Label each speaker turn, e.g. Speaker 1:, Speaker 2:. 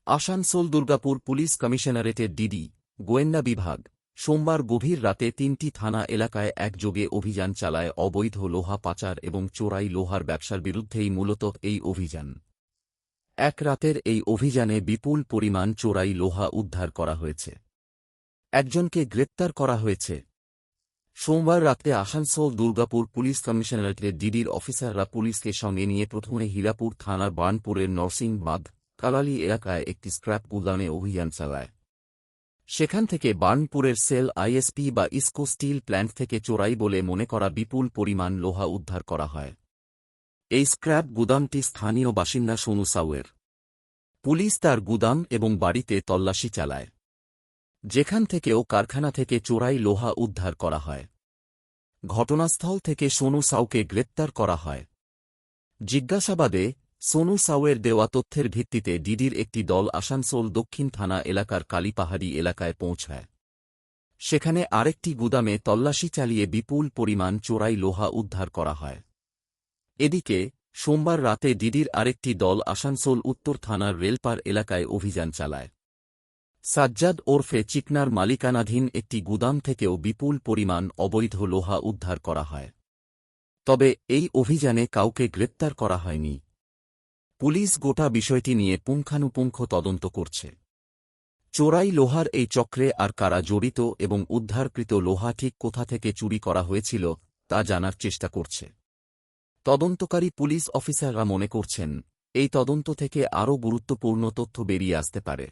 Speaker 1: Asansol Durgapur police কমিশনারেটের DD, গোয়েন্দা বিভাগ, সোমবার গভীর রাতে ৩টি থানা এলাকায় একযোগে অভিযান চালায়। অবৈধ লোহা পাচার এবং চোরাই লোহার ব্যবসার বিরুদ্ধেই মূলত এই অভিযান। এক রাতের এই অভিযানে বিপুল পরিমাণ চোরাই লোহা উদ্ধার করা হয়েছে। একজনকে গ্রেপ্তার করা হয়েছে। সোমবার রাতে আসানসোল দুর্গাপুর পুলিশ কমিশনারেটের ডিডির অফিসাররা পুলিশকে সঙ্গে নিয়ে প্রথমে হীরাপুর থানার বার্নপুরের নরসিং বাঁধ কালালি এলাকায় একটি স্ক্র্যাপ গুদামে অভিযান চালায়। সেখান থেকে বার্নপুরের সেল আইএসপি বা ইসকো স্টিল প্ল্যান্ট থেকে চোরাই বলে মনে করা বিপুল পরিমাণ লোহা উদ্ধার করা হয়। এই স্ক্র্যাপ গুদামটি স্থানীয় বাসিন্দা সোনু সাউয়ের। পুলিশ তার গুদাম এবং বাড়িতে তল্লাশি চালায়, যেখান থেকেও কারখানা থেকে চোরাই লোহা উদ্ধার করা হয়। ঘটনাস্থল থেকে সোনু সাউকে গ্রেপ্তার করা হয়। জিজ্ঞাসাবাদে সোনু সাউয়ের দেওয়া তথ্যের ভিত্তিতে ডিডির একটি দল আসানসোল দক্ষিণ থানা এলাকার কালীপাহাড়ি এলাকায় পৌঁছায়। সেখানে আরেকটি গুদামে তল্লাশি চালিয়ে বিপুল পরিমাণ চোরাই লোহা উদ্ধার করা হয়। এদিকে সোমবার রাতে ডিডির আরেকটি দল আসানসোল উত্তর থানার রেলপার এলাকায় অভিযান চালায়। সাজ্জাদ ওরফে চিকনার মালিকানাধীন একটি গুদাম থেকেও বিপুল পরিমাণ অবৈধ লোহা উদ্ধার করা হয়। তবে এই অভিযানে কাউকে গ্রেপ্তার করা হয়নি। পুলিশ গোটা বিষয়টি নিয়ে পুঙ্খানুপুঙ্খ তদন্ত করছে। চোরাই লোহার এই চক্রে আর কারা জড়িত এবং উদ্ধারকৃত লোহা ঠিক কোথা থেকে চুরি করা হয়েছিল তা জানার চেষ্টা করছে। তদন্তকারী পুলিশ অফিসাররা মনে করছেন, এই তদন্ত থেকে আরও গুরুত্বপূর্ণ তথ্য বেরিয়ে আসতে পারে।